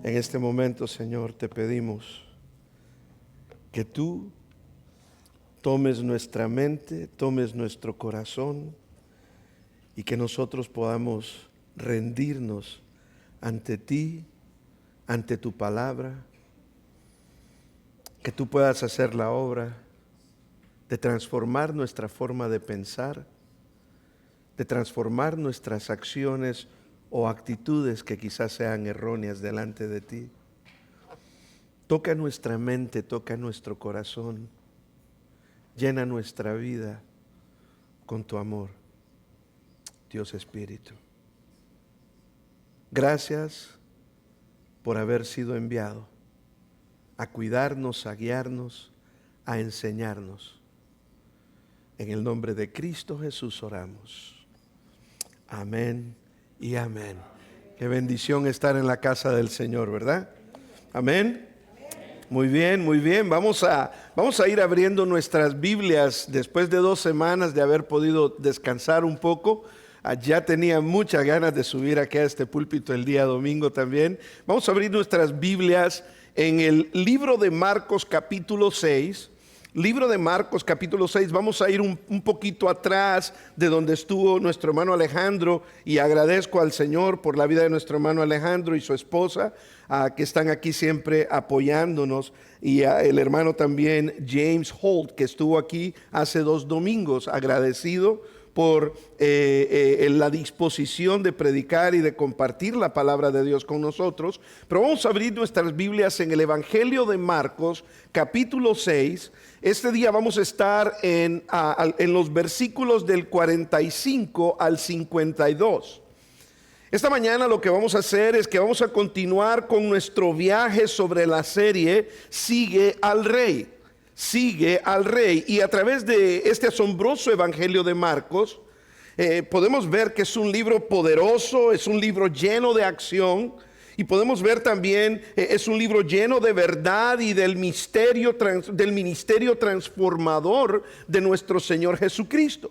En este momento, Señor, te pedimos que tú tomes nuestra mente, tomes nuestro corazón y que nosotros podamos rendirnos ante ti, ante tu palabra, que tú puedas hacer la obra de transformar nuestra forma de pensar, de transformar nuestras acciones o actitudes que quizás sean erróneas delante de ti. Toca nuestra mente, toca nuestro corazón, llena nuestra vida con tu amor, Dios Espíritu. Gracias por haber sido enviado a cuidarnos, a guiarnos, a enseñarnos. En el nombre de Cristo Jesús oramos. Amén y amén. Qué bendición estar en la casa del Señor, ¿verdad? Amén. Muy bien, muy bien. Vamos a ir abriendo nuestras Biblias después de 2 semanas de haber podido descansar un poco. Ya tenía muchas ganas de subir aquí a este púlpito el día domingo también. Vamos a abrir nuestras Biblias en el libro de Marcos capítulo 6. Libro de Marcos capítulo 6, vamos a ir un poquito atrás de donde estuvo nuestro hermano Alejandro, y agradezco al Señor por la vida de nuestro hermano Alejandro y su esposa, que están aquí siempre apoyándonos, y el hermano también James Holt, que estuvo aquí hace 2 domingos, agradecido por la disposición de predicar y de compartir la palabra de Dios con nosotros. Pero vamos a abrir nuestras Biblias en el Evangelio de Marcos, capítulo 6. Este día vamos a estar en los versículos del 45 al 52. Esta mañana lo que vamos a hacer es que vamos a continuar con nuestro viaje sobre la serie Sigue al Rey. Sigue al Rey, y a través de este asombroso Evangelio de Marcos podemos ver que es un libro poderoso, es un libro lleno de acción, y podemos ver también es un libro lleno de verdad y del ministerio transformador de nuestro Señor Jesucristo.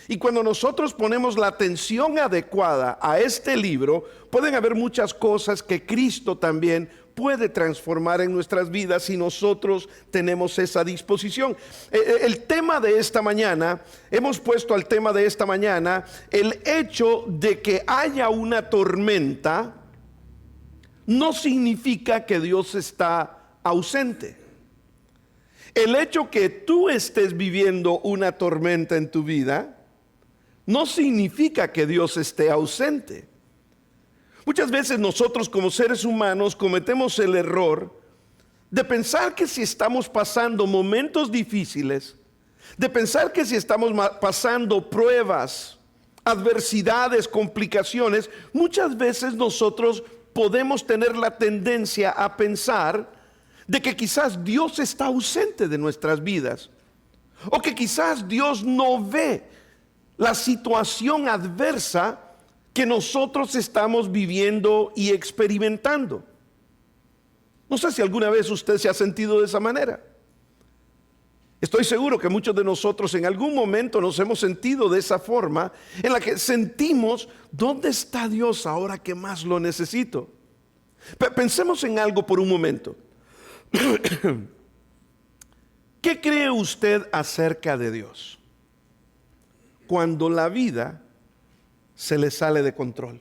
Y cuando nosotros ponemos la atención adecuada a este libro, pueden haber muchas cosas que Cristo también puede transformar en nuestras vidas si nosotros tenemos esa disposición. El tema de esta mañana, hemos puesto al tema de esta mañana, el hecho de que haya una tormenta no significa que Dios está ausente. El hecho que tú estés viviendo una tormenta en tu vida no significa que Dios esté ausente. Muchas veces nosotros como seres humanos cometemos el error de pensar que si estamos pasando momentos difíciles, de pensar que si estamos pasando pruebas, adversidades, complicaciones, muchas veces nosotros podemos tener la tendencia a pensar de que quizás Dios está ausente de nuestras vidas, o que quizás Dios no ve la situación adversa que nosotros estamos viviendo y experimentando. No sé si alguna vez usted se ha sentido de esa manera. Estoy seguro que muchos de nosotros en algún momento nos hemos sentido de esa forma, en la que sentimos, ¿dónde está Dios ahora que más lo necesito? Pensemos en algo por un momento. ¿Qué cree usted acerca de Dios cuando la vida se le sale de control?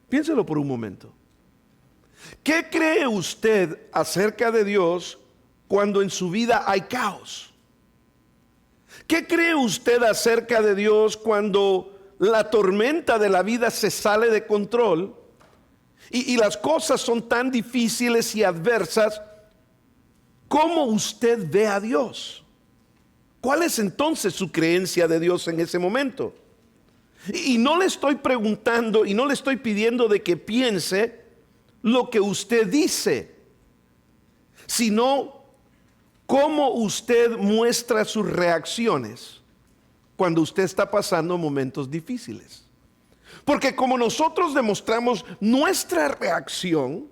Piénselo por un momento. ¿Qué cree usted acerca de Dios cuando en su vida hay caos? ¿Qué cree usted acerca de Dios cuando la tormenta de la vida se sale de control y las cosas son tan difíciles y adversas? ¿Cómo usted ve a Dios? ¿Cuál es entonces su creencia de Dios en ese momento? Y no le estoy preguntando y no le estoy pidiendo de que piense lo que usted dice, sino cómo usted muestra sus reacciones cuando usted está pasando momentos difíciles. Porque como nosotros demostramos nuestra reacción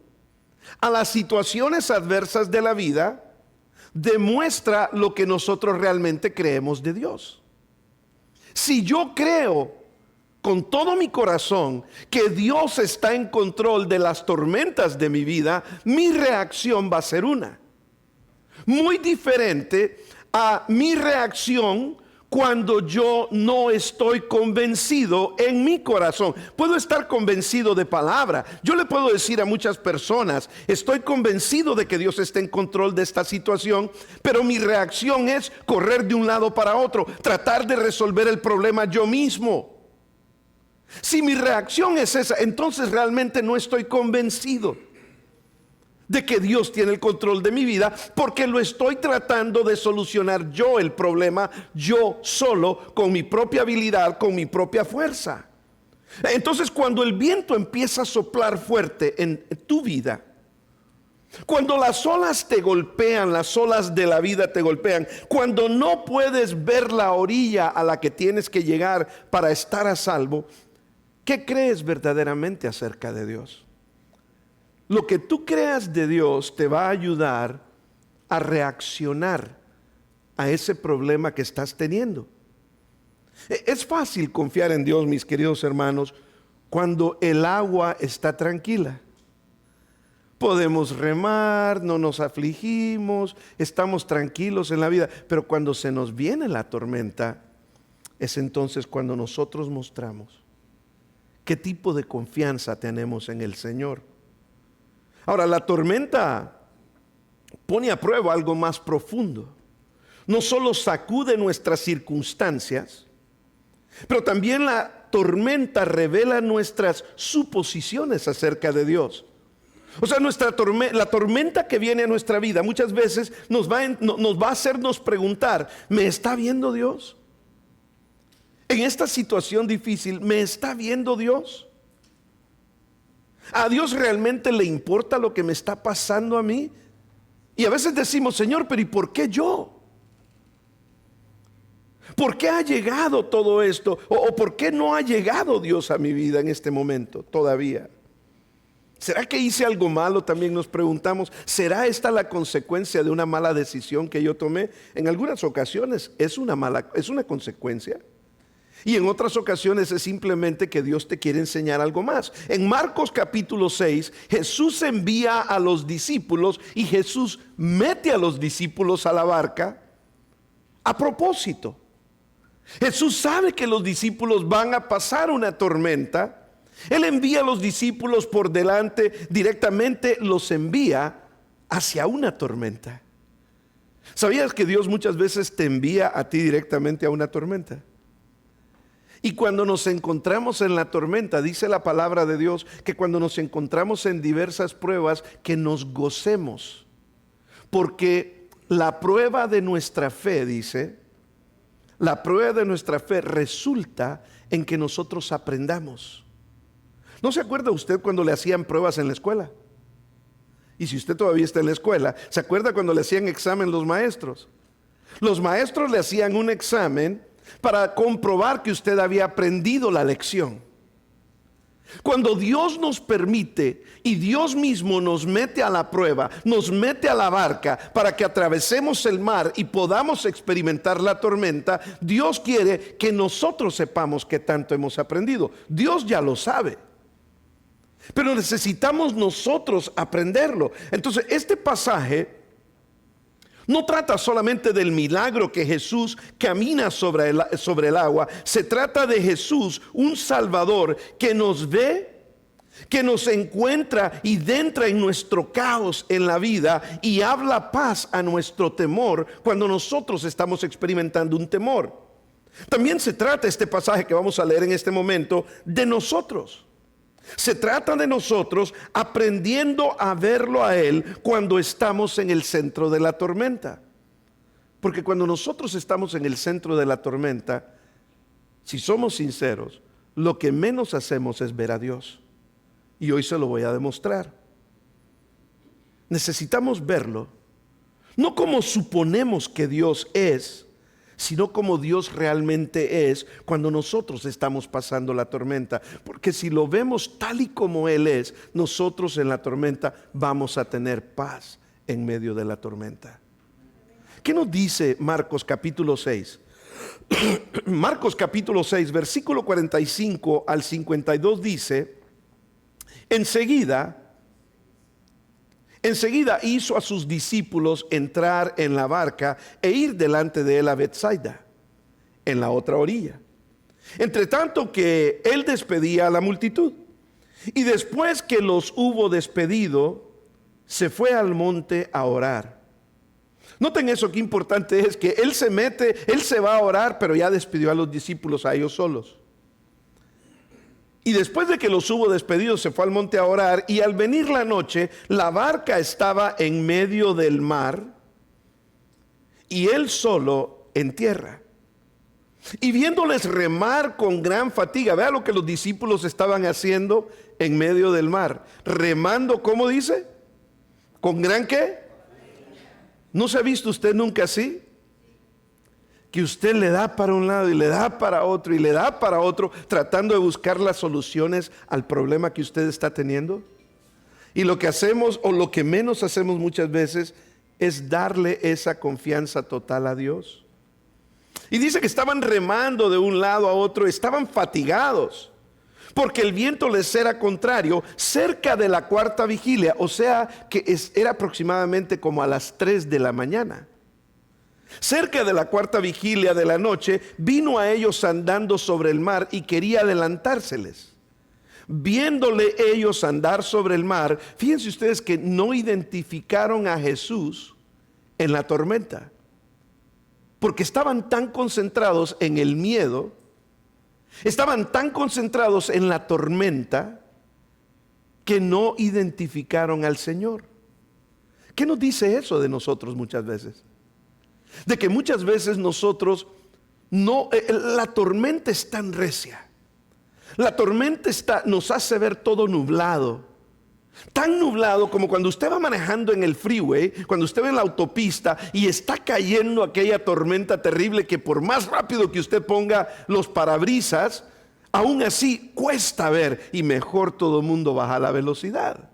a las situaciones adversas de la vida, demuestra lo que nosotros realmente creemos de Dios. Si yo creo con todo mi corazón que Dios está en control de las tormentas de mi vida, mi reacción va a ser una. Muy diferente a mi reacción cuando yo no estoy convencido en mi corazón. Puedo estar convencido de palabra. Yo le puedo decir a muchas personas, estoy convencido de que Dios está en control de esta situación, pero mi reacción es correr de un lado para otro, tratar de resolver el problema yo mismo. Si mi reacción es esa, entonces realmente no estoy convencido de que Dios tiene el control de mi vida, porque lo estoy tratando de solucionar yo el problema, yo solo, con mi propia habilidad, con mi propia fuerza. Entonces, cuando el viento empieza a soplar fuerte en tu vida, cuando las olas te golpean, las olas de la vida te golpean, cuando no puedes ver la orilla a la que tienes que llegar para estar a salvo, ¿qué crees verdaderamente acerca de Dios? Lo que tú creas de Dios te va a ayudar a reaccionar a ese problema que estás teniendo. Es fácil confiar en Dios, mis queridos hermanos, cuando el agua está tranquila. Podemos remar, no nos afligimos, estamos tranquilos en la vida, pero cuando se nos viene la tormenta, es entonces cuando nosotros mostramos qué tipo de confianza tenemos en el Señor. Ahora, la tormenta pone a prueba algo más profundo. No solo sacude nuestras circunstancias, pero también la tormenta revela nuestras suposiciones acerca de Dios. O sea, la tormenta que viene a nuestra vida muchas veces nos va a hacernos preguntar, ¿me está viendo Dios? En esta situación difícil, ¿me está viendo Dios? ¿A Dios realmente le importa lo que me está pasando a mí? Y a veces decimos, Señor, pero ¿y por qué yo? ¿Por qué ha llegado todo esto? ¿O por qué no ha llegado Dios a mi vida en este momento todavía? ¿Será que hice algo malo? También nos preguntamos. ¿Será esta la consecuencia de una mala decisión que yo tomé? En algunas ocasiones es una consecuencia. Y en otras ocasiones es simplemente que Dios te quiere enseñar algo más. En Marcos capítulo 6, Jesús envía a los discípulos y Jesús mete a los discípulos a la barca a propósito. Jesús sabe que los discípulos van a pasar una tormenta. Él envía a los discípulos por delante, directamente los envía hacia una tormenta. ¿Sabías que Dios muchas veces te envía a ti directamente a una tormenta? Y cuando nos encontramos en la tormenta, dice la palabra de Dios, que cuando nos encontramos en diversas pruebas, que nos gocemos. Porque la prueba de nuestra fe, dice, la prueba de nuestra fe resulta en que nosotros aprendamos. ¿No se acuerda usted cuando le hacían pruebas en la escuela? Y si usted todavía está en la escuela, ¿se acuerda cuando le hacían examen los maestros? Los maestros le hacían un examen para comprobar que usted había aprendido la lección. Cuando Dios nos permite y Dios mismo nos mete a la prueba, nos mete a la barca para que atravesemos el mar y podamos experimentar la tormenta, Dios quiere que nosotros sepamos qué tanto hemos aprendido. Dios ya lo sabe, pero necesitamos nosotros aprenderlo. Entonces, este pasaje no trata solamente del milagro que Jesús camina sobre el agua. Se trata de Jesús, un Salvador que nos ve, que nos encuentra y entra en nuestro caos en la vida y habla paz a nuestro temor cuando nosotros estamos experimentando un temor. También se trata este pasaje que vamos a leer en este momento de nosotros. Se trata de nosotros aprendiendo a verlo a Él cuando estamos en el centro de la tormenta. Porque cuando nosotros estamos en el centro de la tormenta, si somos sinceros, lo que menos hacemos es ver a Dios. Y hoy se lo voy a demostrar. Necesitamos verlo, no como suponemos que Dios es, sino como Dios realmente es cuando nosotros estamos pasando la tormenta. Porque si lo vemos tal y como Él es, nosotros en la tormenta vamos a tener paz en medio de la tormenta. ¿Qué nos dice Marcos capítulo 6? Marcos capítulo 6, versículo 45 al 52 dice: Enseguida hizo a sus discípulos entrar en la barca e ir delante de él a Betsaida, en la otra orilla, entre tanto que él despedía a la multitud. Y después que los hubo despedido, se fue al monte a orar. Noten eso, qué importante es que él se va a orar, pero ya despidió a los discípulos a ellos solos. Y después de que los hubo despedido, se fue al monte a orar, y al venir la noche, la barca estaba en medio del mar, y él solo en tierra. Y viéndoles remar con gran fatiga, vea lo que los discípulos estaban haciendo en medio del mar, remando, ¿cómo dice? ¿Con gran qué? ¿No se ha visto usted nunca así? Que usted le da para un lado y le da para otro y le da para otro, tratando de buscar las soluciones al problema que usted está teniendo. Y lo que hacemos, o lo que menos hacemos muchas veces, es darle esa confianza total a Dios. Y dice que estaban remando de un lado a otro, estaban fatigados, porque el viento les era contrario, cerca de la cuarta vigilia, o sea que era aproximadamente como a las 3 de la mañana. Cerca de la cuarta vigilia de la noche, vino a ellos andando sobre el mar y quería adelantárseles. Viéndole ellos andar sobre el mar, fíjense ustedes que no identificaron a Jesús en la tormenta, porque estaban tan concentrados en el miedo, estaban tan concentrados en la tormenta, que no identificaron al Señor. ¿Qué nos dice eso de nosotros muchas veces? De que muchas veces nosotros la tormenta es tan recia, la tormenta nos hace ver todo nublado, tan nublado como cuando usted va manejando en el freeway, cuando usted va en la autopista y está cayendo aquella tormenta terrible, que por más rápido que usted ponga los parabrisas, aún así cuesta ver, y mejor todo el mundo baja la velocidad,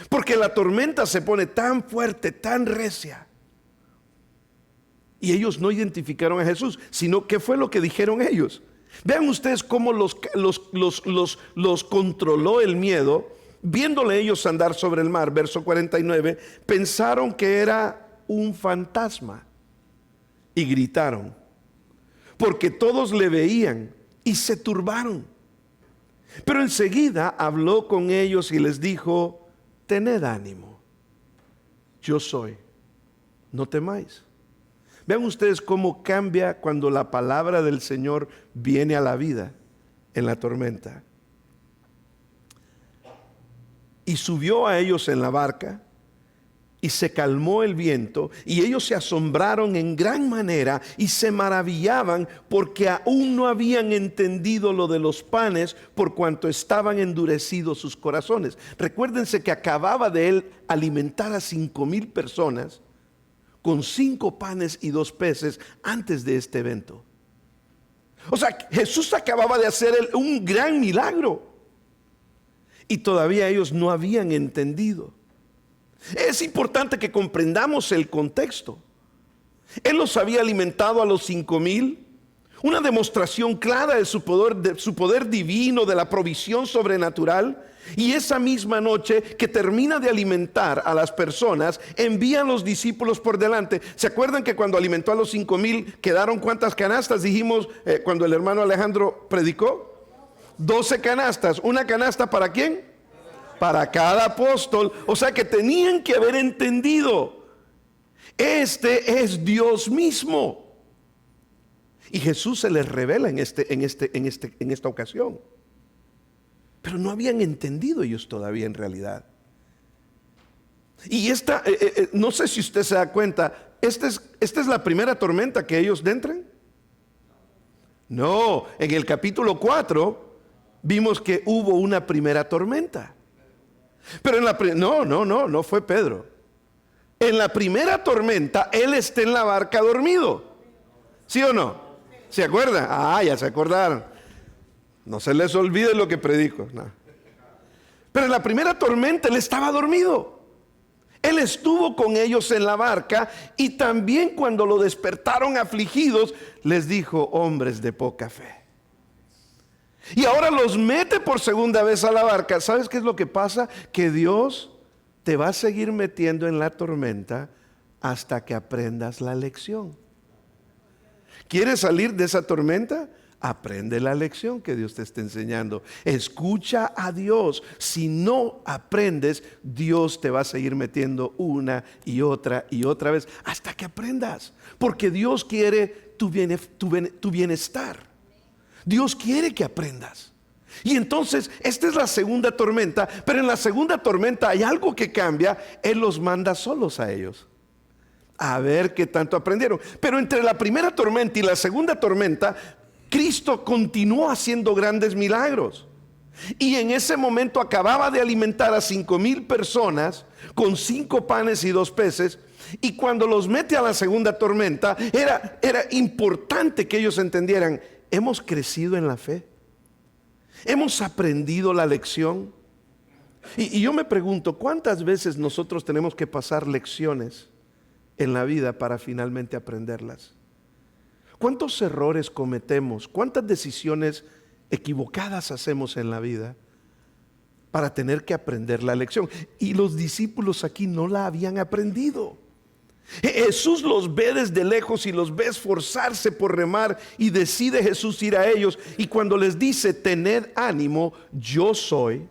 porque la tormenta se pone tan fuerte, tan recia. Y ellos no identificaron a Jesús, sino ¿qué fue lo que dijeron ellos? Vean ustedes cómo los controló el miedo. Viéndole ellos andar sobre el mar, verso 49, pensaron que era un fantasma y gritaron, porque todos le veían y se turbaron. Pero enseguida habló con ellos y les dijo: tened ánimo, yo soy, no temáis. Vean ustedes cómo cambia cuando la palabra del Señor viene a la vida en la tormenta. Y subió a ellos en la barca, y se calmó el viento, y ellos se asombraron en gran manera y se maravillaban, porque aún no habían entendido lo de los panes, por cuanto estaban endurecidos sus corazones. Recuérdense que acababa de él alimentar a 5,000 personas con 5 panes y 2 peces antes de este evento. O sea, Jesús acababa de hacer un gran milagro, y todavía ellos no habían entendido. Es importante que comprendamos el contexto. Él los había alimentado a los 5,000, una demostración clara de su poder divino, de la provisión sobrenatural. Y esa misma noche que termina de alimentar a las personas, envía a los discípulos por delante. ¿Se acuerdan que cuando alimentó a los 5,000 quedaron cuántas canastas? Dijimos cuando el hermano Alejandro predicó, 12 canastas. ¿Una canasta para quién? Para cada apóstol. O sea que tenían que haber entendido, este es Dios mismo. Y Jesús se les revela en esta ocasión. Pero no habían entendido ellos todavía en realidad. Y no sé si usted se da cuenta, esta es la primera tormenta que ellos entran. No, en el capítulo 4 vimos que hubo una primera tormenta. Pero no fue Pedro. En la primera tormenta él está en la barca dormido. ¿Sí o no? ¿Se acuerdan? Ya se acordaron. No se les olvide lo que predico. No. Pero en la primera tormenta él estaba dormido. Él estuvo con ellos en la barca y también cuando lo despertaron afligidos, les dijo: hombres de poca fe. Y ahora los mete por segunda vez a la barca. ¿Sabes qué es lo que pasa? Que Dios te va a seguir metiendo en la tormenta hasta que aprendas la lección. ¿Quieres salir de esa tormenta? Aprende la lección que Dios te está enseñando. Escucha a Dios. Si no aprendes, Dios te va a seguir metiendo una y otra vez hasta que aprendas. Porque Dios quiere tu bienestar. Dios quiere que aprendas. Y entonces, esta es la segunda tormenta. Pero en la segunda tormenta hay algo que cambia. Él los manda solos a ellos, a ver qué tanto aprendieron. Pero entre la primera tormenta y la segunda tormenta, Cristo continuó haciendo grandes milagros. Y en ese momento acababa de alimentar a 5,000 personas con 5 panes y 2 peces. Y cuando los mete a la segunda tormenta, era importante que ellos entendieran: hemos crecido en la fe, hemos aprendido la lección. Y yo me pregunto, ¿cuántas veces nosotros tenemos que pasar lecciones en la vida para finalmente aprenderlas? ¿Cuántos errores cometemos? ¿Cuántas decisiones equivocadas hacemos en la vida para tener que aprender la lección? Y los discípulos aquí no la habían aprendido. Jesús los ve desde lejos y los ve esforzarse por remar, y decide Jesús ir a ellos. Y cuando les dice: tened ánimo, yo soy,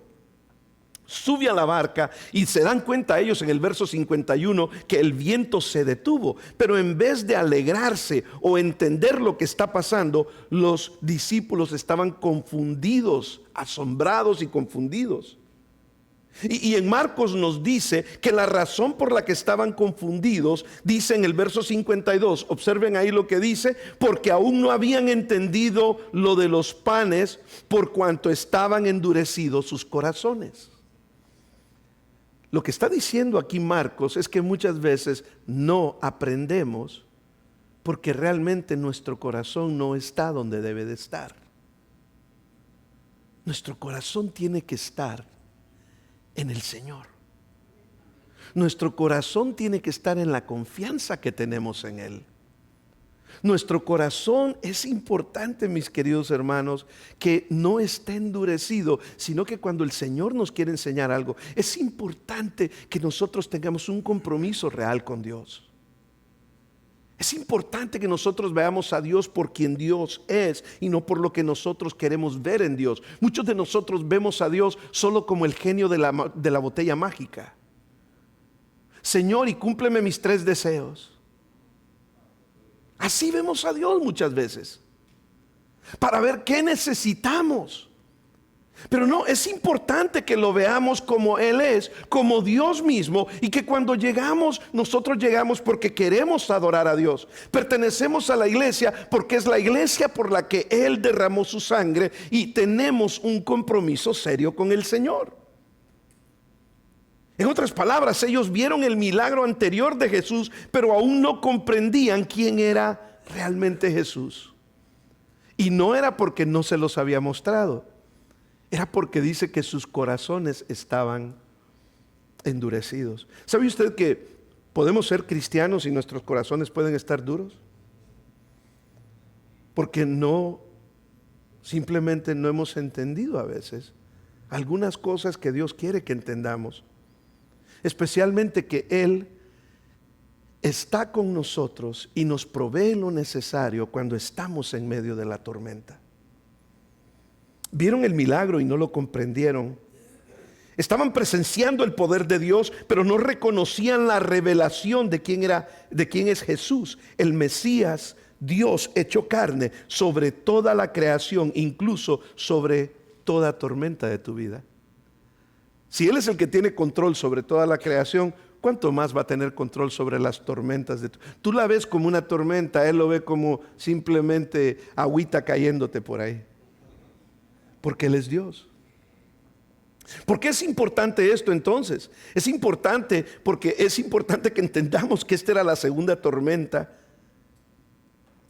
sube a la barca, y se dan cuenta ellos en el verso 51 que el viento se detuvo. Pero en vez de alegrarse o entender lo que está pasando, los discípulos estaban confundidos, asombrados y confundidos. Y en Marcos nos dice que la razón por la que estaban confundidos, dice en el verso 52, observen ahí lo que dice: porque aún no habían entendido lo de los panes, por cuanto estaban endurecidos sus corazones. Lo que está diciendo aquí Marcos es que muchas veces no aprendemos porque realmente nuestro corazón no está donde debe de estar. Nuestro corazón tiene que estar en el Señor. Nuestro corazón tiene que estar en la confianza que tenemos en Él. Nuestro corazón es importante, mis queridos hermanos, que no esté endurecido, sino que cuando el Señor nos quiere enseñar algo, es importante que nosotros tengamos un compromiso real con Dios. Es importante que nosotros veamos a Dios por quien Dios es y no por lo que nosotros queremos ver en Dios. Muchos de nosotros vemos a Dios solo como el genio de la botella mágica. Señor, y cúmpleme mis 3 deseos. Así vemos a Dios muchas veces, para ver qué necesitamos. Pero no, es importante que lo veamos como Él es, como Dios mismo, y que cuando llegamos, nosotros llegamos porque queremos adorar a Dios. Pertenecemos a la iglesia porque es la iglesia por la que Él derramó su sangre, y tenemos un compromiso serio con el Señor. En otras palabras, ellos vieron el milagro anterior de Jesús, pero aún no comprendían quién era realmente Jesús. Y no era porque no se los había mostrado, era porque dice que sus corazones estaban endurecidos. ¿Sabe usted que podemos ser cristianos y nuestros corazones pueden estar duros? Porque simplemente no hemos entendido a veces algunas cosas que Dios quiere que entendamos. Especialmente que Él está con nosotros y nos provee lo necesario cuando estamos en medio de la tormenta. Vieron el milagro y no lo comprendieron. Estaban presenciando el poder de Dios, pero no reconocían la revelación de quién es Jesús, el Mesías, Dios hecho carne, sobre toda la creación, incluso sobre toda tormenta de tu vida. Si Él es el que tiene control sobre toda la creación, ¿cuánto más va a tener control sobre las tormentas de tu vida? Tú la ves como una tormenta, Él lo ve como simplemente agüita cayéndote por ahí. Porque Él es Dios. ¿Por qué es importante esto entonces? Es importante porque es importante que entendamos que esta era la segunda tormenta.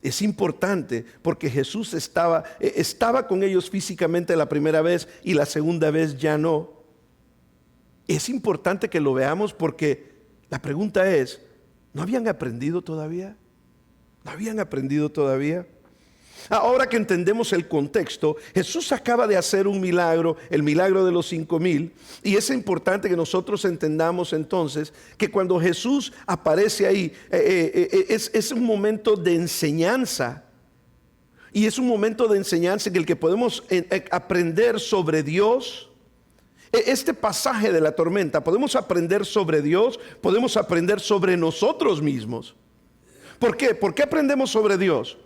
Es importante porque Jesús estaba con ellos físicamente la primera vez y la segunda vez ya no. Es importante que lo veamos porque La pregunta es, ¿no habían aprendido todavía? ¿No habían aprendido todavía? Ahora que entendemos el contexto, Jesús acaba de hacer un milagro, el milagro de los 5,000, y es importante que nosotros entendamos entonces que cuando Jesús aparece ahí, es un momento de enseñanza, y es un momento de enseñanza en el que podemos aprender sobre Dios. Este pasaje de la tormenta, podemos aprender sobre Dios, podemos aprender sobre nosotros mismos. ¿Por qué? ¿Por qué aprendemos sobre Dios?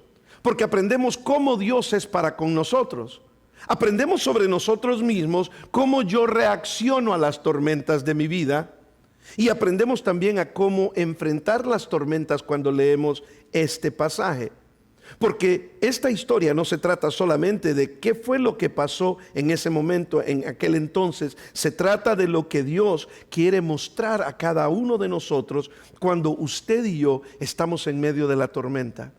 Porque aprendemos cómo Dios es para con nosotros. Aprendemos sobre nosotros mismos, cómo yo reacciono a las tormentas de mi vida. Y aprendemos también a cómo enfrentar las tormentas cuando leemos este pasaje. Porque esta historia no se trata solamente de qué fue lo que pasó en ese momento, en aquel entonces. Se trata de lo que Dios quiere mostrar a cada uno de nosotros cuando usted y yo estamos en medio de la tormenta.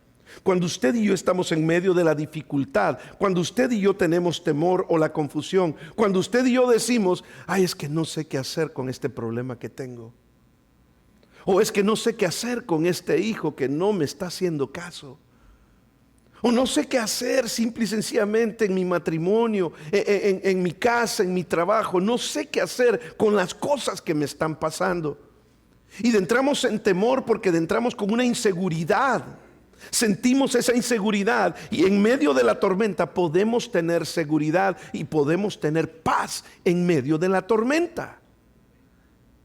Cuando usted y yo estamos en medio de la dificultad, cuando usted y yo tenemos temor o la confusión, cuando usted y yo decimos, ay, es que no sé qué hacer con este problema que tengo. O es que no sé qué hacer con este hijo que no me está haciendo caso. O no sé qué hacer simple y sencillamente en mi matrimonio, en mi casa, en mi trabajo. No sé qué hacer con las cosas que me están pasando. Y entramos en temor porque entramos con una inseguridad. Sentimos esa inseguridad y en medio de la tormenta podemos tener seguridad y podemos tener paz en medio de la tormenta.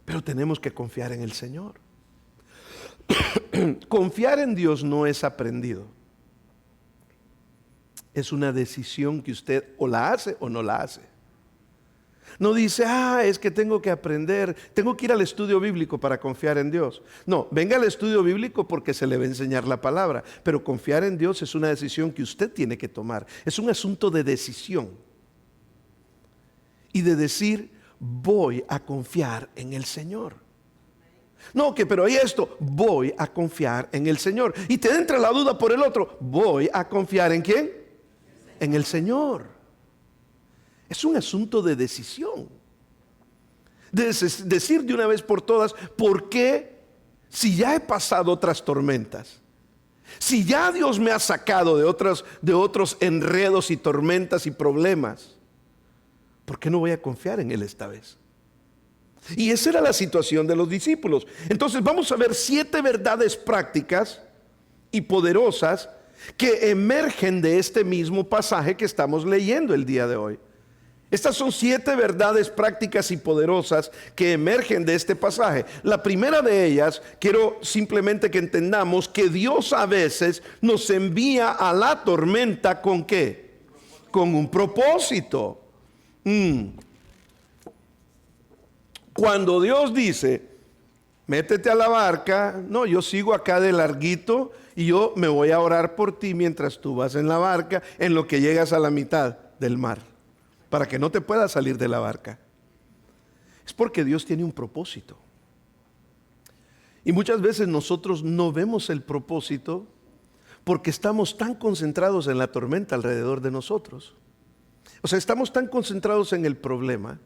Pero tenemos que confiar en el Señor. Confiar en Dios no es aprendido. Es una decisión que usted o la hace o no la hace. No dice, es que tengo que aprender, tengo que ir al estudio bíblico para confiar en Dios. No, venga al estudio bíblico porque se le va a enseñar la palabra. Pero confiar en Dios es una decisión que usted tiene que tomar. Es un asunto de decisión. Y de decir, voy a confiar en el Señor. No, pero hay esto, voy a confiar en el Señor. Y te entra la duda por el otro, voy a confiar ¿en quién? En el Señor. Es un asunto de decisión. De decir de una vez por todas, ¿por qué? Si ya he pasado otras tormentas, si ya Dios me ha sacado de otros enredos y tormentas y problemas, ¿por qué no voy a confiar en Él esta vez? Y esa era la situación de los discípulos. Entonces vamos a ver 7 verdades prácticas y poderosas que emergen de este mismo pasaje que estamos leyendo el día de hoy. Estas son 7 verdades prácticas y poderosas que emergen de este pasaje. La primera de ellas, quiero simplemente que entendamos que Dios a veces nos envía a la tormenta ¿con qué? Con un propósito. Cuando Dios dice, métete a la barca, no, yo sigo acá de larguito y yo me voy a orar por ti mientras tú vas en la barca, en lo que llegas a la mitad del mar, para que no te puedas salir de la barca. Es porque Dios tiene un propósito. Y muchas veces nosotros no vemos el propósito porque estamos tan concentrados en la tormenta alrededor de nosotros. O sea, estamos tan concentrados en el problema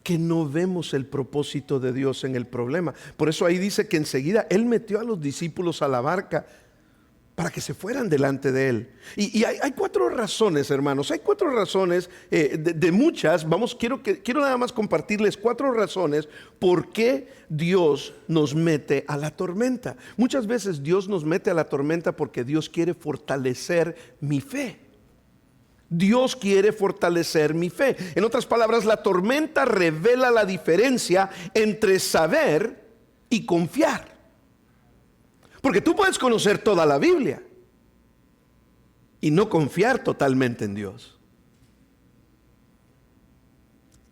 que no vemos el propósito de Dios en el problema. Por eso ahí dice que enseguida Él metió a los discípulos a la barca para que se fueran delante de Él. Y hay 4 razones, hermanos. Hay 4 razones de muchas. Quiero nada más compartirles 4 razones por qué Dios nos mete a la tormenta. Muchas veces Dios nos mete a la tormenta porque Dios quiere fortalecer mi fe. Dios quiere fortalecer mi fe. En otras palabras, la tormenta revela la diferencia entre saber y confiar. Porque tú puedes conocer toda la Biblia y no confiar totalmente en Dios.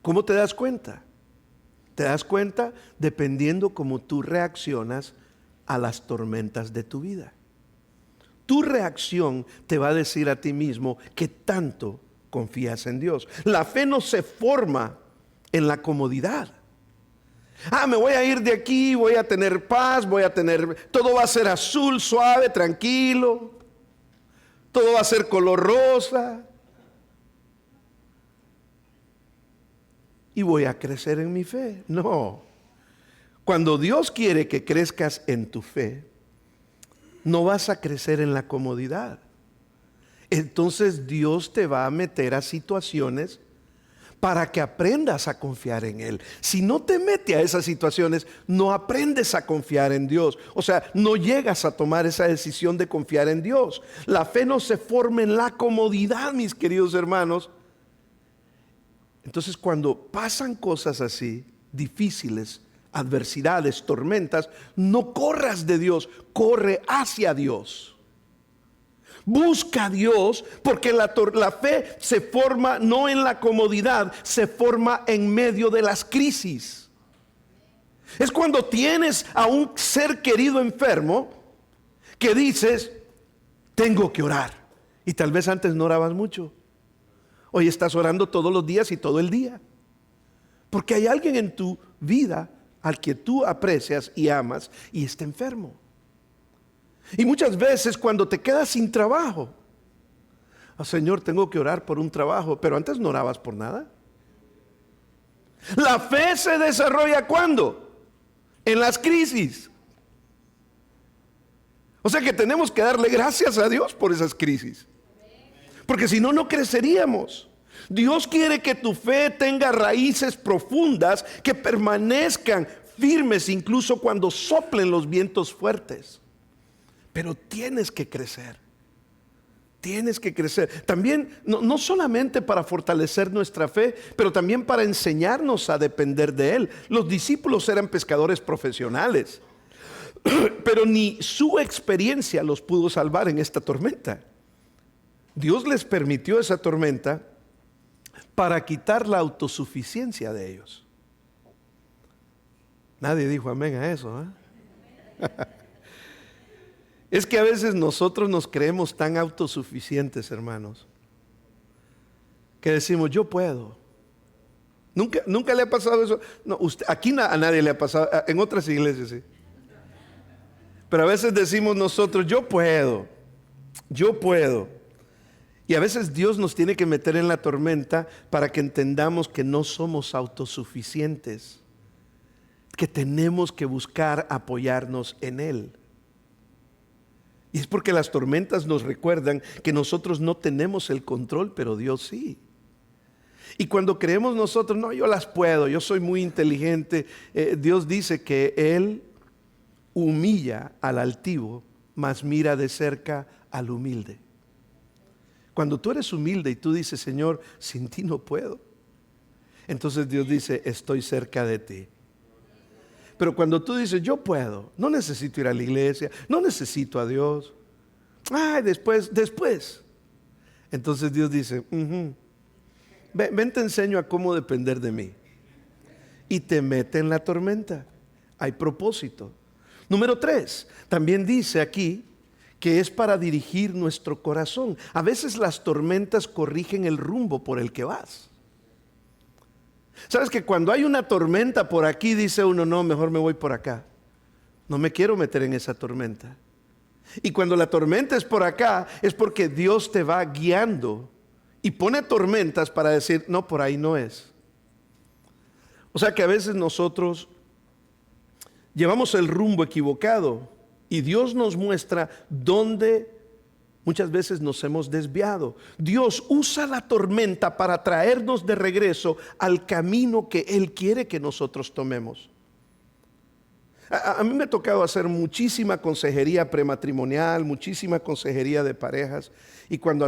¿Cómo te das cuenta? Te das cuenta dependiendo cómo tú reaccionas a las tormentas de tu vida. Tu reacción te va a decir a ti mismo que tanto confías en Dios. La fe no se forma en la comodidad. Me voy a ir de aquí, voy a tener paz, todo va a ser azul, suave, tranquilo. Todo va a ser color rosa. Y voy a crecer en mi fe. No. Cuando Dios quiere que crezcas en tu fe, no vas a crecer en la comodidad. Entonces Dios te va a meter a situaciones para que aprendas a confiar en Él. Si no te mete a esas situaciones, no aprendes a confiar en Dios. O sea, no llegas a tomar esa decisión de confiar en Dios. La fe no se forma en la comodidad, mis queridos hermanos. Entonces, cuando pasan cosas así, difíciles, adversidades, tormentas, no corras de Dios, corre hacia Dios. Busca a Dios, porque la fe se forma no en la comodidad, se forma en medio de las crisis. Es cuando tienes a un ser querido enfermo que dices, tengo que orar. Y tal vez antes no orabas mucho. Hoy estás orando todos los días y todo el día. Porque hay alguien en tu vida al que tú aprecias y amas y está enfermo. Y muchas veces cuando te quedas sin trabajo, Señor, tengo que orar por un trabajo, pero antes no orabas por nada. La fe se desarrolla ¿cuándo? En las crisis. O sea que tenemos que darle gracias a Dios por esas crisis, porque si no, no creceríamos. Dios quiere que tu fe tenga raíces profundas que permanezcan firmes incluso cuando soplen los vientos fuertes. Pero tienes que crecer. Tienes que crecer. También, no solamente para fortalecer nuestra fe, pero también para enseñarnos a depender de Él. Los discípulos eran pescadores profesionales, pero ni su experiencia los pudo salvar en esta tormenta. Dios les permitió esa tormenta para quitar la autosuficiencia de ellos. Nadie dijo amén a eso, ¿eh? Es que a veces nosotros nos creemos tan autosuficientes, hermanos, que decimos, yo puedo. ¿Nunca le ha pasado eso? No, aquí a nadie le ha pasado, en otras iglesias sí. Pero a veces decimos nosotros, yo puedo. Y a veces Dios nos tiene que meter en la tormenta para que entendamos que no somos autosuficientes, que tenemos que buscar apoyarnos en Él. Y es porque las tormentas nos recuerdan que nosotros no tenemos el control, pero Dios sí. Y cuando creemos nosotros, no, yo las puedo, yo soy muy inteligente, Dios dice que Él humilla al altivo, mas mira de cerca al humilde. Cuando tú eres humilde y tú dices, Señor, sin ti no puedo, entonces Dios dice, estoy cerca de ti. Pero cuando tú dices, yo puedo, no necesito ir a la iglesia, no necesito a Dios, después. Entonces Dios dice, ven te enseño a cómo depender de mí. Y te mete en la tormenta. Hay propósito. Número 3, también dice aquí que es para dirigir nuestro corazón. A veces las tormentas corrigen el rumbo por el que vas. ¿Sabes que cuando hay una tormenta por aquí dice uno, no, mejor me voy por acá? No me quiero meter en esa tormenta. Y cuando la tormenta es por acá, es porque Dios te va guiando y pone tormentas para decir, no, por ahí no es. O sea que a veces nosotros llevamos el rumbo equivocado y Dios nos muestra dónde muchas veces nos hemos desviado. Dios usa la tormenta para traernos de regreso al camino que Él quiere que nosotros tomemos. A mí me ha tocado hacer muchísima consejería prematrimonial, muchísima consejería de parejas. Y cuando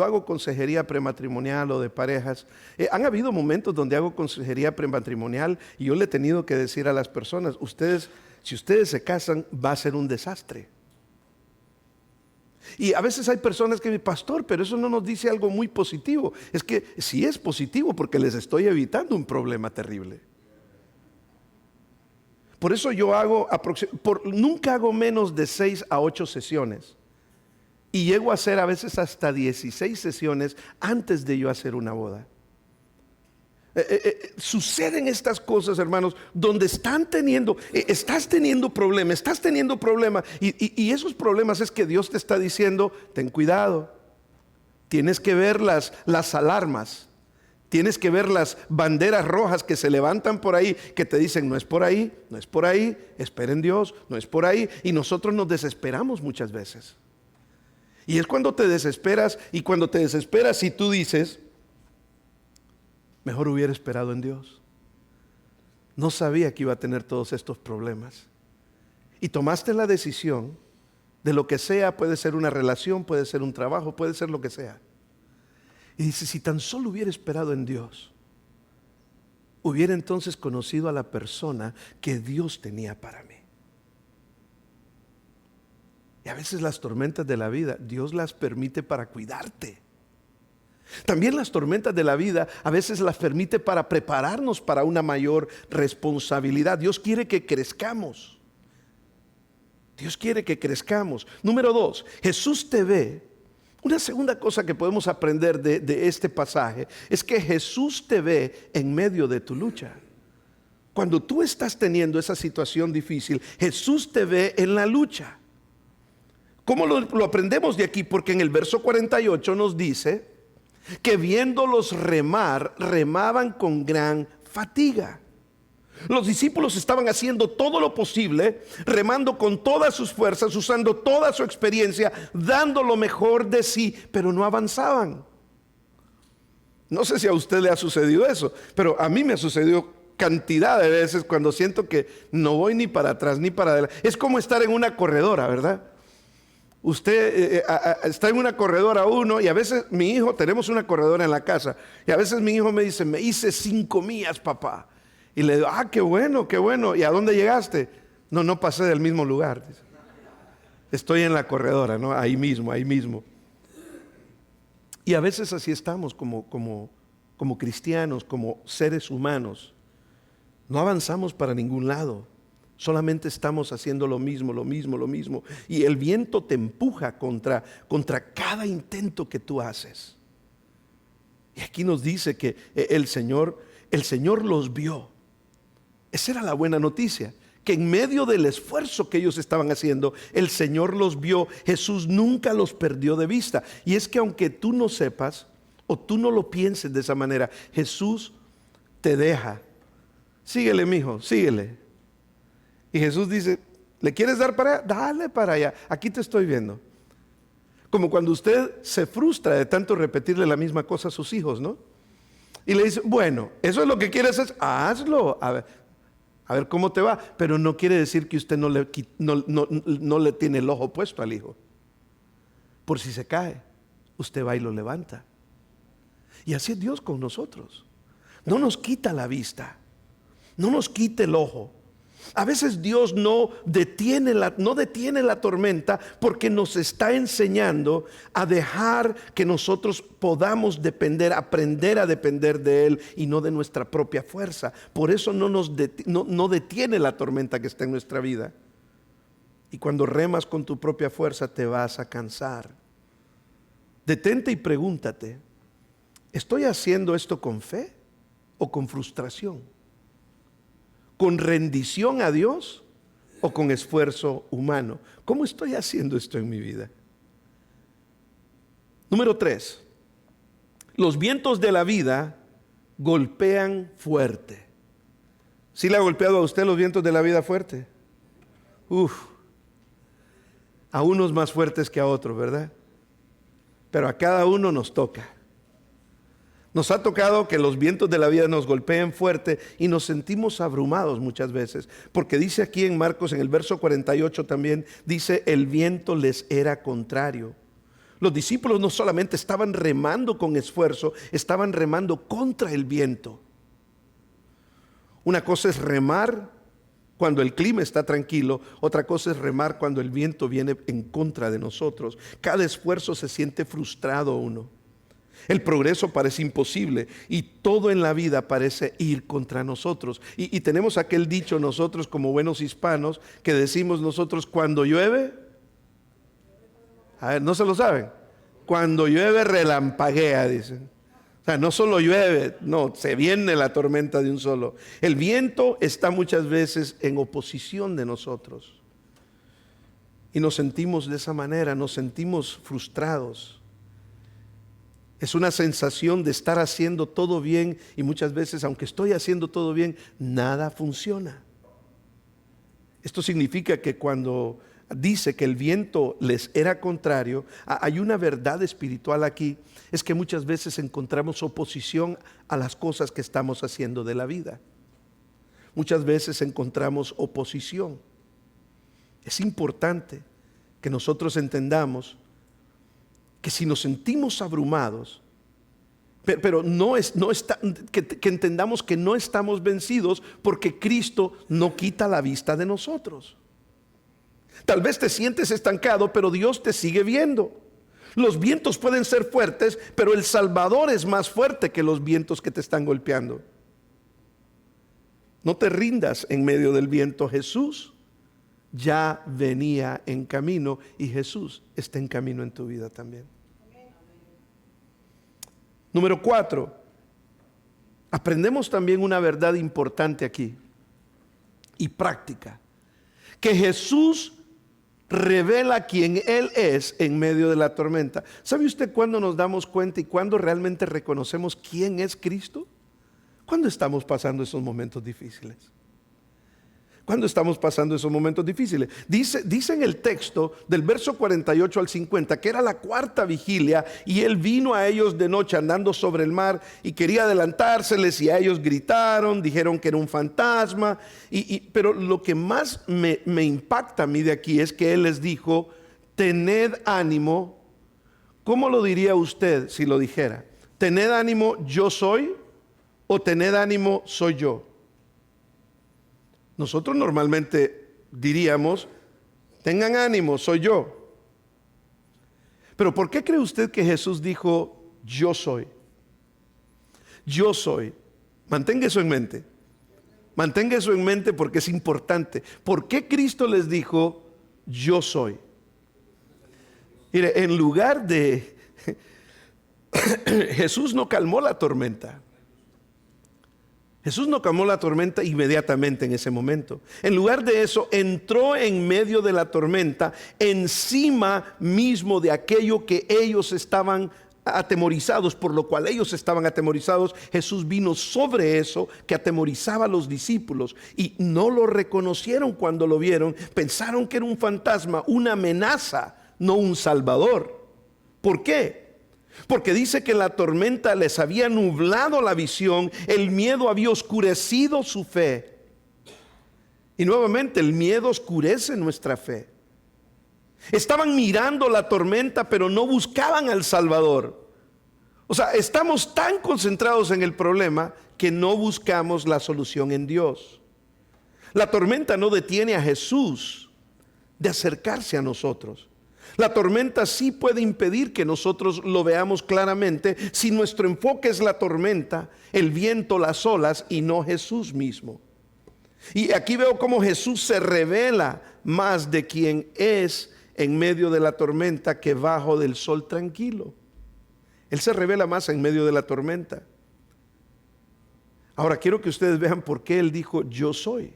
hago consejería prematrimonial o de parejas, han habido momentos donde hago consejería prematrimonial y yo le he tenido que decir a las personas, si ustedes se casan, va a ser un desastre. Y a veces hay personas que me dicen, pastor, pero eso no nos dice algo muy positivo. Es que sí es positivo porque les estoy evitando un problema terrible. Por eso yo nunca hago menos de 6 a 8 sesiones. Y llego a hacer a veces hasta 16 sesiones antes de yo hacer una boda. Suceden estas cosas, hermanos, donde estás teniendo problemas, y esos problemas es que Dios te está diciendo, ten cuidado, tienes que ver las alarmas, Tienes que ver las banderas rojas que se levantan por ahí, que te dicen, no es por ahí, no es por ahí, espera en Dios, no es por ahí. Y nosotros nos desesperamos muchas veces. Y es cuando te desesperas, y cuando te desesperas y tú dices, mejor hubiera esperado en Dios. No sabía que iba a tener todos estos problemas. Y tomaste la decisión de lo que sea, puede ser una relación, puede ser un trabajo, puede ser lo que sea. Y dices, si tan solo hubiera esperado en Dios, hubiera entonces conocido a la persona que Dios tenía para mí. Y a veces las tormentas de la vida, Dios las permite para cuidarte. También las tormentas de la vida a veces las permite para prepararnos para una mayor responsabilidad. Dios quiere que crezcamos. Dios quiere que crezcamos. Número 2, Jesús te ve. Una segunda cosa que podemos aprender de este pasaje es que Jesús te ve en medio de tu lucha. Cuando tú estás teniendo esa situación difícil, Jesús te ve en la lucha. ¿Cómo lo aprendemos de aquí? Porque en el verso 48 nos dice que viéndolos remar, remaban con gran fatiga. Los discípulos estaban haciendo todo lo posible, remando con todas sus fuerzas, usando toda su experiencia, dando lo mejor de sí, pero no avanzaban. No sé si a usted le ha sucedido eso, pero a mí me ha sucedido cantidad de veces cuando siento que no voy ni para atrás ni para adelante. Es como estar en una corredora, ¿verdad? Usted está en una corredora uno, y a veces mi hijo, tenemos una corredora en la casa, y a veces mi hijo me dice, me hice 5 millas, papá. Y le digo, qué bueno, qué bueno. ¿Y a dónde llegaste? No pasé del mismo lugar. Estoy en la corredora, ¿no? Ahí mismo. Y a veces así estamos como cristianos, como seres humanos. No avanzamos para ningún lado. Solamente estamos haciendo lo mismo. Y el viento te empuja contra cada intento que tú haces. Y aquí nos dice que el Señor los vio. Esa era la buena noticia, que en medio del esfuerzo que ellos estaban haciendo, el Señor los vio. Jesús nunca los perdió de vista. Y es que aunque tú no sepas o tú no lo pienses de esa manera, Jesús te deja. Síguele, mijo, síguele. Y Jesús dice, ¿le quieres dar para allá? Dale para allá, aquí te estoy viendo. Como cuando usted se frustra de tanto repetirle la misma cosa a sus hijos, ¿no? Y le dice, bueno, eso es lo que quieres hacer, hazlo. A ver cómo te va. Pero no quiere decir que usted no le tiene el ojo puesto al hijo. Por si se cae, usted va y lo levanta. Y así es Dios con nosotros. No nos quita la vista, no nos quita el ojo. A veces Dios no detiene la tormenta porque nos está enseñando a dejar que nosotros podamos aprender a depender de Él y no de nuestra propia fuerza. Por eso no detiene la tormenta que está en nuestra vida. Y cuando remas con tu propia fuerza te vas a cansar. Detente y pregúntate, ¿estoy haciendo esto con fe o con frustración? ¿Con rendición a Dios o con esfuerzo humano? ¿Cómo estoy haciendo esto en mi vida? Número 3. Los vientos de la vida golpean fuerte. ¿Sí le ha golpeado a usted los vientos de la vida fuerte? A unos más fuertes que a otros, ¿verdad? Pero a cada uno nos toca. Nos ha tocado que los vientos de la vida nos golpeen fuerte y nos sentimos abrumados muchas veces. Porque dice aquí en Marcos, en el verso 48 también, dice, el viento les era contrario. Los discípulos no solamente estaban remando con esfuerzo, estaban remando contra el viento. Una cosa es remar cuando el clima está tranquilo, otra cosa es remar cuando el viento viene en contra de nosotros. Cada esfuerzo se siente frustrado uno. El progreso parece imposible y todo en la vida parece ir contra nosotros. Y tenemos aquel dicho nosotros como buenos hispanos que decimos nosotros, cuando llueve, a ver, ¿no se lo saben? Cuando llueve relampaguea, dicen. O sea, no solo llueve, no, se viene la tormenta de un solo. El viento está muchas veces en oposición de nosotros. Y nos sentimos de esa manera, nos sentimos frustrados. Es una sensación de estar haciendo todo bien y muchas veces, aunque estoy haciendo todo bien, nada funciona. Esto significa que cuando dice que el viento les era contrario, hay una verdad espiritual aquí, es que muchas veces encontramos oposición a las cosas que estamos haciendo de la vida. Muchas veces encontramos oposición. Es importante que nosotros entendamos que si nos sentimos abrumados, pero que entendamos que no estamos vencidos porque Cristo no quita la vista de nosotros. Tal vez te sientes estancado, pero Dios te sigue viendo. Los vientos pueden ser fuertes, pero el Salvador es más fuerte que los vientos que te están golpeando. No te rindas en medio del viento. Jesús ya venía en camino y Jesús está en camino en tu vida también. Número 4, aprendemos también una verdad importante aquí y práctica, que Jesús revela quién Él es en medio de la tormenta. ¿Sabe usted cuándo nos damos cuenta y cuándo realmente reconocemos quién es Cristo? ¿Cuándo estamos pasando esos momentos difíciles? ¿Cuándo estamos pasando esos momentos difíciles? Dice en el texto del verso 48 al 50 que era la cuarta vigilia y Él vino a ellos de noche andando sobre el mar y quería adelantárseles y a ellos gritaron, dijeron que era un fantasma. Pero lo que más me impacta a mí de aquí es que Él les dijo, tened ánimo. ¿Cómo lo diría usted si lo dijera? ¿Tened ánimo, yo soy? ¿O tened ánimo, soy yo? Nosotros normalmente diríamos, tengan ánimo, soy yo. Pero ¿por qué cree usted que Jesús dijo, yo soy? Yo soy. Mantenga eso en mente. Mantenga eso en mente porque es importante. ¿Por qué Cristo les dijo, yo soy? Mire, en lugar de... Jesús no calmó la tormenta. Jesús no calmó la tormenta inmediatamente en ese momento. En lugar de eso, entró en medio de la tormenta, encima mismo de aquello que ellos estaban atemorizados, por lo cual ellos estaban atemorizados. Jesús vino sobre eso que atemorizaba a los discípulos y no lo reconocieron cuando lo vieron. Pensaron que era un fantasma, una amenaza, no un salvador. ¿Por qué? Porque dice que la tormenta les había nublado la visión, el miedo había oscurecido su fe. Y nuevamente el miedo oscurece nuestra fe. Estaban mirando la tormenta, pero no buscaban al Salvador. O sea, estamos tan concentrados en el problema que no buscamos la solución en Dios. La tormenta no detiene a Jesús de acercarse a nosotros. La tormenta sí puede impedir que nosotros lo veamos claramente si nuestro enfoque es la tormenta, el viento, las olas y no Jesús mismo. Y aquí veo cómo Jesús se revela más de quien es en medio de la tormenta que bajo del sol tranquilo. Él se revela más en medio de la tormenta. Ahora quiero que ustedes vean por qué Él dijo yo soy.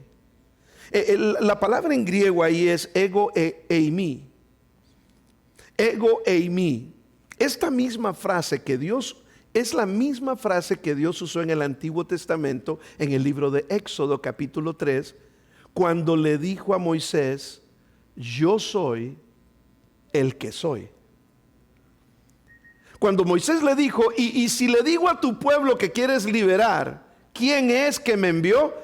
La palabra en griego ahí es ego eimi. Ego eimi. Esta misma frase que Dios, es la misma frase que Dios usó en el Antiguo Testamento, en el libro de Éxodo capítulo 3, cuando le dijo a Moisés, yo soy el que soy. Cuando Moisés le dijo, y si le digo a tu pueblo que quieres liberar, ¿quién es que me envió?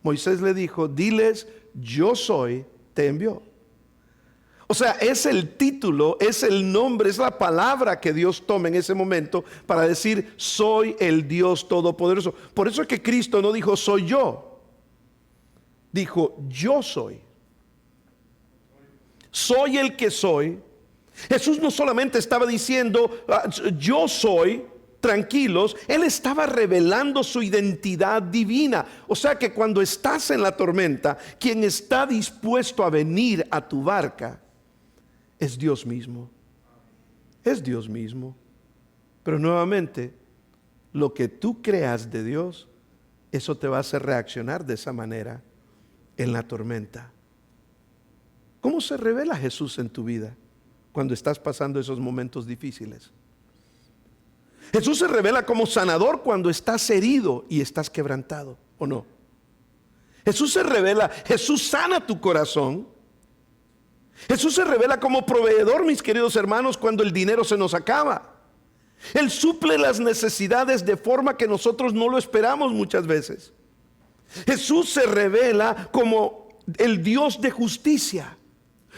Moisés le dijo, diles, yo soy, te envió. O sea, es el título, es el nombre, es la palabra que Dios toma en ese momento para decir, soy el Dios Todopoderoso. Por eso es que Cristo no dijo, soy yo. Dijo, yo soy. Soy el que soy. Jesús no solamente estaba diciendo, yo soy, tranquilos. Él estaba revelando su identidad divina. O sea que cuando estás en la tormenta, quien está dispuesto a venir a tu barca es Dios mismo. Es Dios mismo. Pero nuevamente, lo que tú creas de Dios, eso te va a hacer reaccionar de esa manera en la tormenta. ¿Cómo se revela Jesús en tu vida cuando estás pasando esos momentos difíciles? Jesús se revela como sanador cuando estás herido y estás quebrantado, ¿o no? Jesús se revela, Jesús sana tu corazón. Jesús se revela como proveedor, mis queridos hermanos, cuando el dinero se nos acaba. Él suple las necesidades de forma que nosotros no lo esperamos muchas veces. Jesús se revela como el Dios de justicia.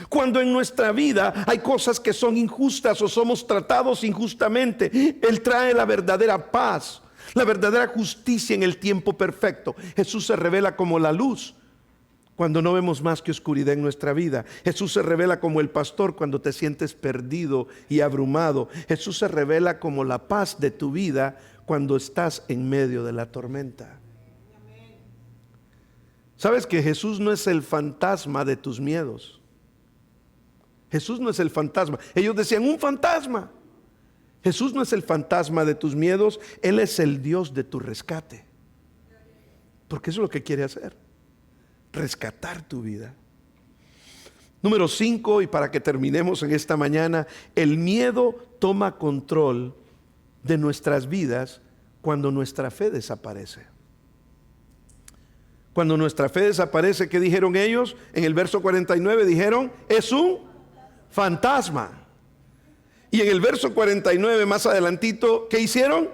Cuando en nuestra vida hay cosas que son injustas o somos tratados injustamente, Él trae la verdadera paz, la verdadera justicia en el tiempo perfecto. Jesús se revela como la luz cuando no vemos más que oscuridad en nuestra vida. Jesús se revela como el pastor cuando te sientes perdido y abrumado. Jesús se revela como la paz de tu vida cuando estás en medio de la tormenta. ¿Sabes que Jesús no es el fantasma de tus miedos? Jesús no es el fantasma. Ellos decían, un fantasma. Jesús no es el fantasma de tus miedos. Él es el Dios de tu rescate. Porque eso es lo que quiere hacer. Rescatar tu vida. Número 5, y para que terminemos en esta mañana, el miedo toma control de nuestras vidas cuando nuestra fe desaparece. Cuando nuestra fe desaparece, ¿qué dijeron ellos? En el verso 49 dijeron, es un fantasma. Y en el verso 49 más adelantito, ¿qué hicieron?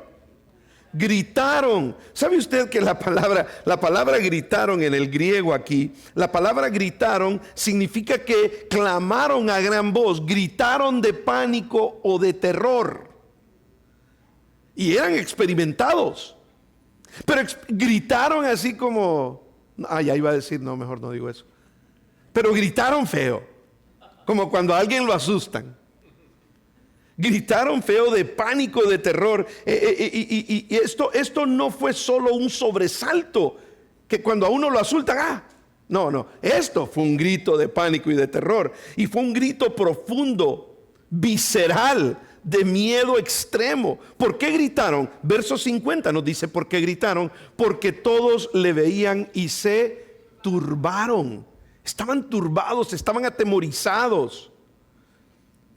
Gritaron. ¿Sabe usted que la palabra gritaron en el griego aquí, la palabra gritaron significa que clamaron a gran voz, gritaron de pánico o de terror? Y eran experimentados. Pero gritaron así como, ya iba a decir, no, mejor no digo eso. Pero gritaron feo, como cuando a alguien lo asustan. Gritaron feo de pánico, de terror. Y esto no fue solo un sobresalto, que cuando a uno lo asustan, no, esto fue un grito de pánico y de terror. Y fue un grito profundo, visceral, de miedo extremo. ¿Por qué gritaron? Verso 50 nos dice por qué gritaron. Porque todos le veían y se turbaron. Estaban turbados, estaban atemorizados.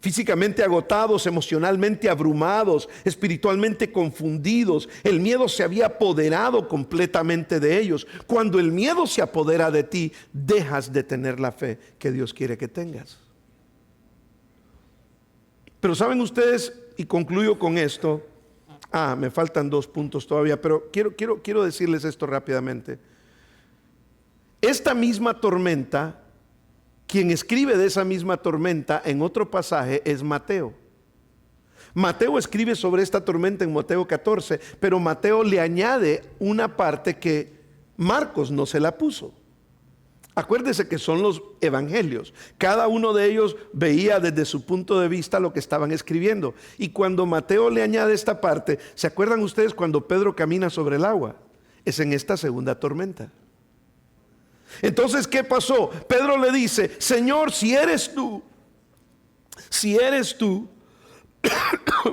Físicamente agotados, emocionalmente abrumados, espiritualmente confundidos. El miedo se había apoderado completamente de ellos. Cuando el miedo se apodera de ti, dejas de tener la fe que Dios quiere que tengas. Pero saben ustedes, y concluyo con esto, me faltan 2 puntos todavía, pero quiero decirles esto rápidamente. Esta misma tormenta, quien escribe de esa misma tormenta en otro pasaje es Mateo. Mateo escribe sobre esta tormenta en Mateo 14, pero Mateo le añade una parte que Marcos no se la puso. Acuérdese que son los evangelios. Cada uno de ellos veía desde su punto de vista lo que estaban escribiendo. Y cuando Mateo le añade esta parte, ¿se acuerdan ustedes cuando Pedro camina sobre el agua? Es en esta segunda tormenta. Entonces, ¿qué pasó? Pedro le dice, Señor, si eres tú,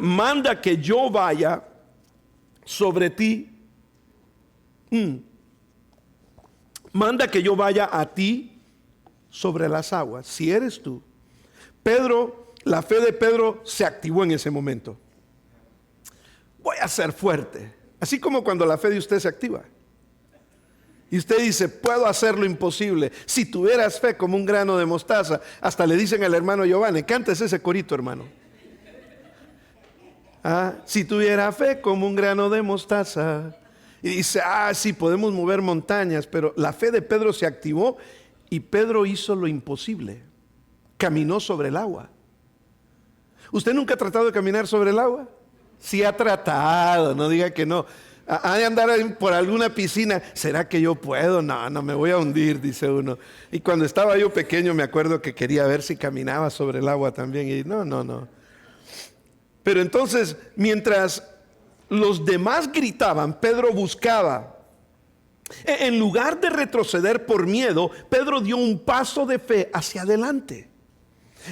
manda que yo vaya sobre ti. Manda que yo vaya a ti sobre las aguas, si eres tú. Pedro, la fe de Pedro se activó en ese momento. Voy a ser fuerte, así como cuando la fe de usted se activa. Y usted dice, puedo hacer lo imposible. Si tuvieras fe como un grano de mostaza, hasta le dicen al hermano Giovanni, cántese ese corito, hermano. Si tuviera fe como un grano de mostaza. Y dice, sí, podemos mover montañas. Pero la fe de Pedro se activó y Pedro hizo lo imposible. Caminó sobre el agua. ¿Usted nunca ha tratado de caminar sobre el agua? Sí ha tratado, no diga que no. Ha de andar por alguna piscina. ¿Será que yo puedo? No, me voy a hundir, dice uno. Y cuando estaba yo pequeño me acuerdo que quería ver si caminaba sobre el agua también. Y no. Pero entonces, mientras los demás gritaban, Pedro buscaba. En lugar de retroceder por miedo, Pedro dio un paso de fe hacia adelante.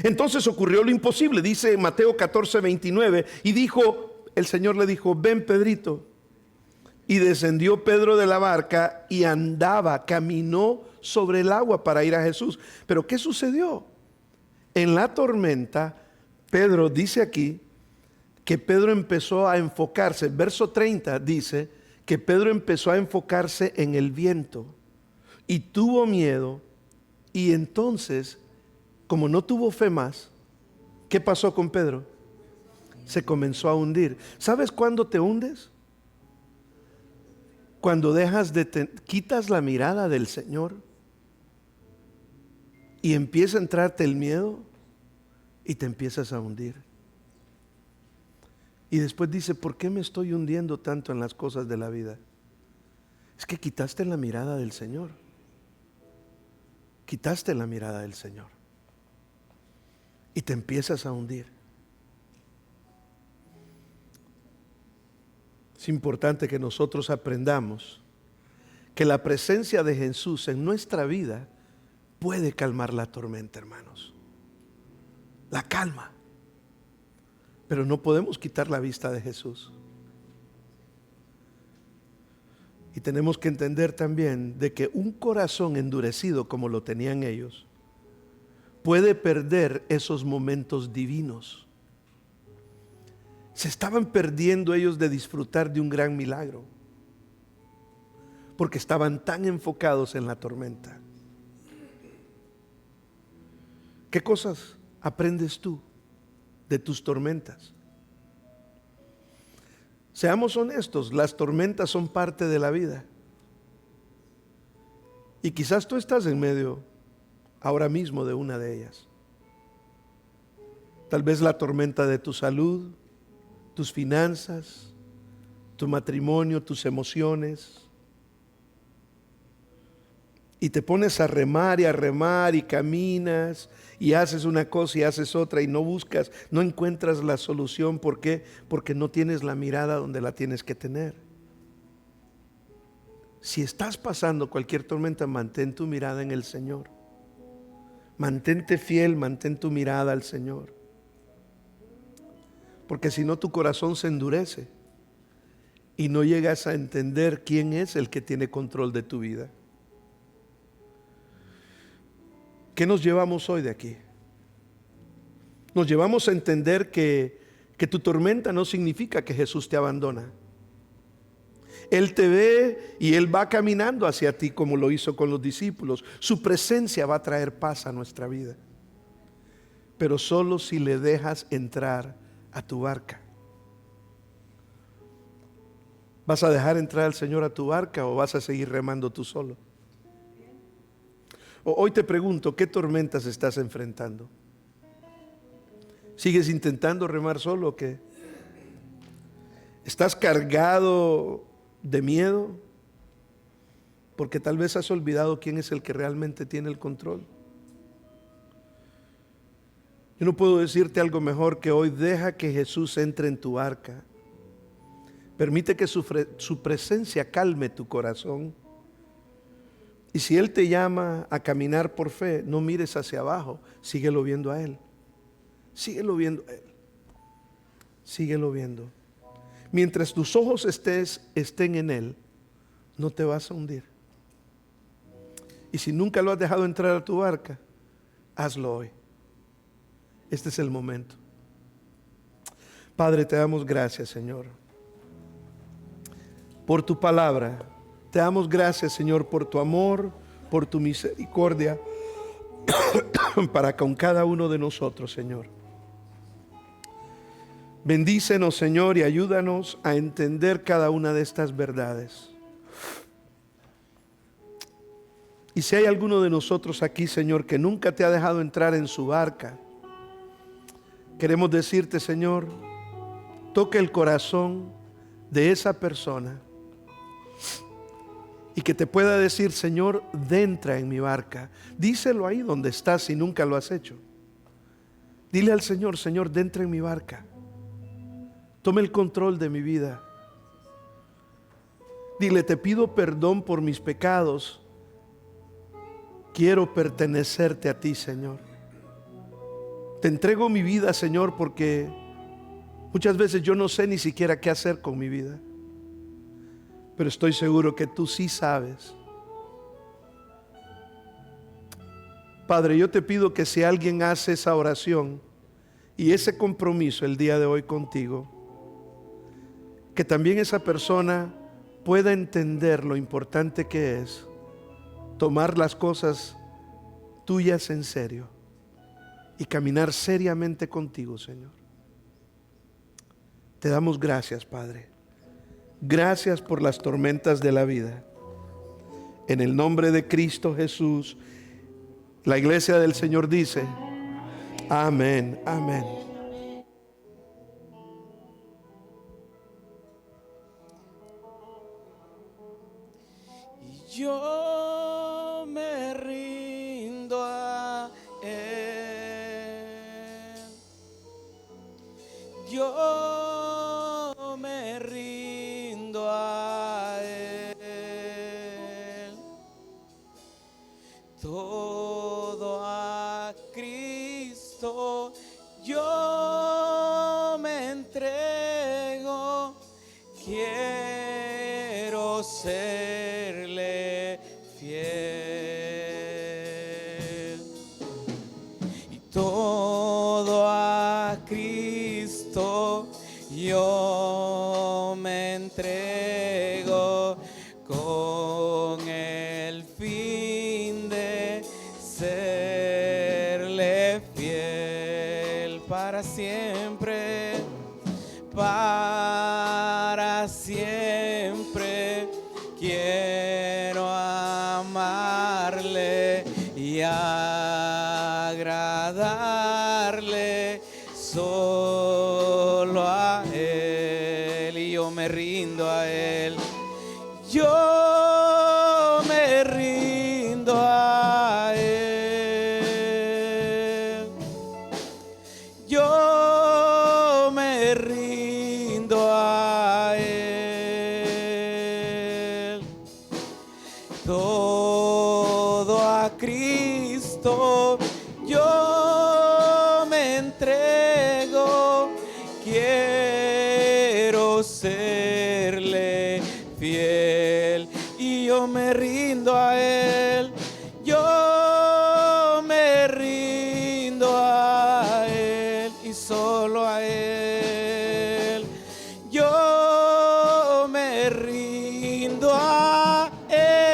Entonces ocurrió lo imposible, dice Mateo 14:29, y el Señor le dijo, ven Pedrito. Y descendió Pedro de la barca y caminó sobre el agua para ir a Jesús. Pero ¿qué sucedió? En la tormenta, Pedro dice aquí que Pedro empezó a enfocarse. Verso 30 dice que Pedro empezó a enfocarse en el viento y tuvo miedo, y entonces, como no tuvo fe más, ¿qué pasó con Pedro? Se comenzó a hundir. ¿Sabes cuándo te hundes? Cuando quitas la mirada del Señor y empieza a entrarte el miedo y te empiezas a hundir. Y después dice, ¿por qué me estoy hundiendo tanto en las cosas de la vida? Es que quitaste la mirada del Señor. Quitaste la mirada del Señor. Y te empiezas a hundir. Es importante que nosotros aprendamos que la presencia de Jesús en nuestra vida puede calmar la tormenta, hermanos. La calma. Pero no podemos quitar la vista de Jesús. Y tenemos que entender también de que un corazón endurecido como lo tenían ellos puede perder esos momentos divinos. Se estaban perdiendo ellos de disfrutar de un gran milagro porque estaban tan enfocados en la tormenta. ¿Qué cosas aprendes tú de tus tormentas? Seamos honestos, las tormentas son parte de la vida. Y quizás tú estás en medio ahora mismo de una de ellas. Tal vez la tormenta de tu salud, tus finanzas, tu matrimonio, tus emociones. Y te pones a remar y caminas y haces una cosa y haces otra y no buscas, no encuentras la solución. ¿Por qué? Porque no tienes la mirada donde la tienes que tener. Si estás pasando cualquier tormenta, mantén tu mirada en el Señor. Mantente fiel, mantén tu mirada al Señor. Porque si no, tu corazón se endurece y no llegas a entender quién es el que tiene control de tu vida. ¿Qué nos llevamos hoy de aquí? Nos llevamos a entender que tu tormenta no significa que Jesús te abandona. Él te ve y Él va caminando hacia ti como lo hizo con los discípulos. Su presencia va a traer paz a nuestra vida. Pero solo si le dejas entrar a tu barca. ¿Vas a dejar entrar al Señor a tu barca o vas a seguir remando tú solo? Hoy te pregunto, ¿qué tormentas estás enfrentando? ¿Sigues intentando remar solo o qué? ¿Estás cargado de miedo? Porque tal vez has olvidado quién es el que realmente tiene el control. Yo no puedo decirte algo mejor que hoy deja que Jesús entre en tu barca. Permite que su presencia calme tu corazón. Y si Él te llama a caminar por fe, no mires hacia abajo, síguelo viendo a Él. Síguelo viendo a Él. Síguelo viendo. Mientras tus ojos estén en Él, no te vas a hundir. Y si nunca lo has dejado entrar a tu barca, hazlo hoy. Este es el momento. Padre, te damos gracias, Señor, por tu palabra. Te damos gracias, Señor, por tu amor, por tu misericordia para con cada uno de nosotros, Señor. Bendícenos, Señor, y ayúdanos a entender cada una de estas verdades. Y si hay alguno de nosotros aquí, Señor, que nunca te ha dejado entrar en su barca, queremos decirte, Señor, toque el corazón de esa persona y que te pueda decir, Señor, entra en mi barca. Díselo ahí donde estás si nunca lo has hecho. Dile al Señor, Señor, entra en mi barca. Tome el control de mi vida. Dile, te pido perdón por mis pecados. Quiero pertenecerte a ti, Señor. Te entrego mi vida, Señor, porque muchas veces yo no sé ni siquiera qué hacer con mi vida. Pero estoy seguro que tú sí sabes. Padre, yo te pido que si alguien hace esa oración y ese compromiso el día de hoy contigo, que también esa persona pueda entender lo importante que es tomar las cosas tuyas en serio y caminar seriamente contigo, Señor. Te damos gracias, Padre. Gracias por las tormentas de la vida. En el nombre de Cristo Jesús, la iglesia del Señor dice, amén, amén. Yo me rindo a Él. Yo me rindo a Él. Todo a Cristo yo me entrego. Quiero serle fiel. Y todo a Cristo yo me entrego con el fin de serle fiel para siempre, para siempre. Quiero amarle y agradarle solo a Él, y yo me rindo a Él. Yo me rindo a Él. Yo me rindo a Él. Todo a Cristo yo me entrego. Quiero serle fiel y yo me rindo a Él. Yo me rindo a Él y solo a Él. Yo me rindo a Él.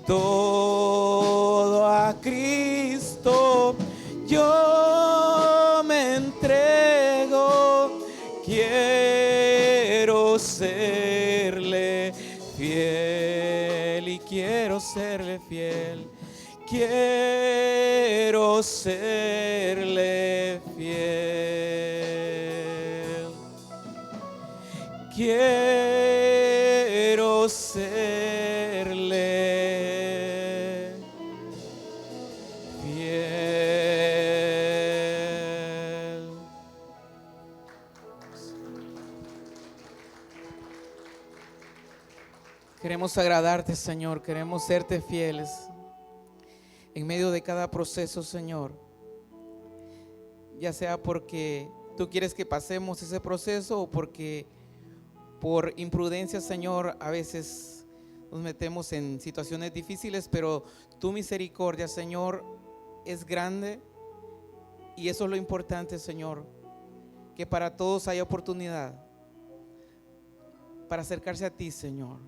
Todo a Cristo yo me entrego. Quiero serle fiel y quiero serle fiel. Quiero serle fiel. Quiero serle fiel. Queremos agradarte, Señor. Queremos serte fieles en medio de cada proceso, Señor. Ya sea porque tú quieres que pasemos ese proceso o porque por imprudencia, Señor, a veces nos metemos en situaciones difíciles, pero tu misericordia, Señor, es grande, y eso es lo importante, Señor, que para todos haya oportunidad para acercarse a ti, Señor.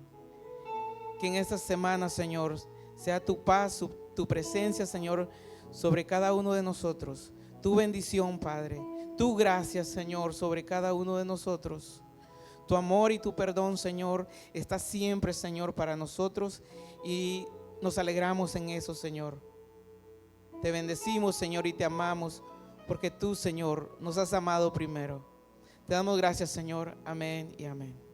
Que en esta semana, Señor, sea tu paz, tu presencia, Señor, sobre cada uno de nosotros. Tu bendición, Padre. Tu gracia, Señor, sobre cada uno de nosotros. Tu amor y tu perdón, Señor, está siempre, Señor, para nosotros, y nos alegramos en eso, Señor. Te bendecimos, Señor, y te amamos, porque tú, Señor, nos has amado primero. Te damos gracias, Señor. Amén y amén.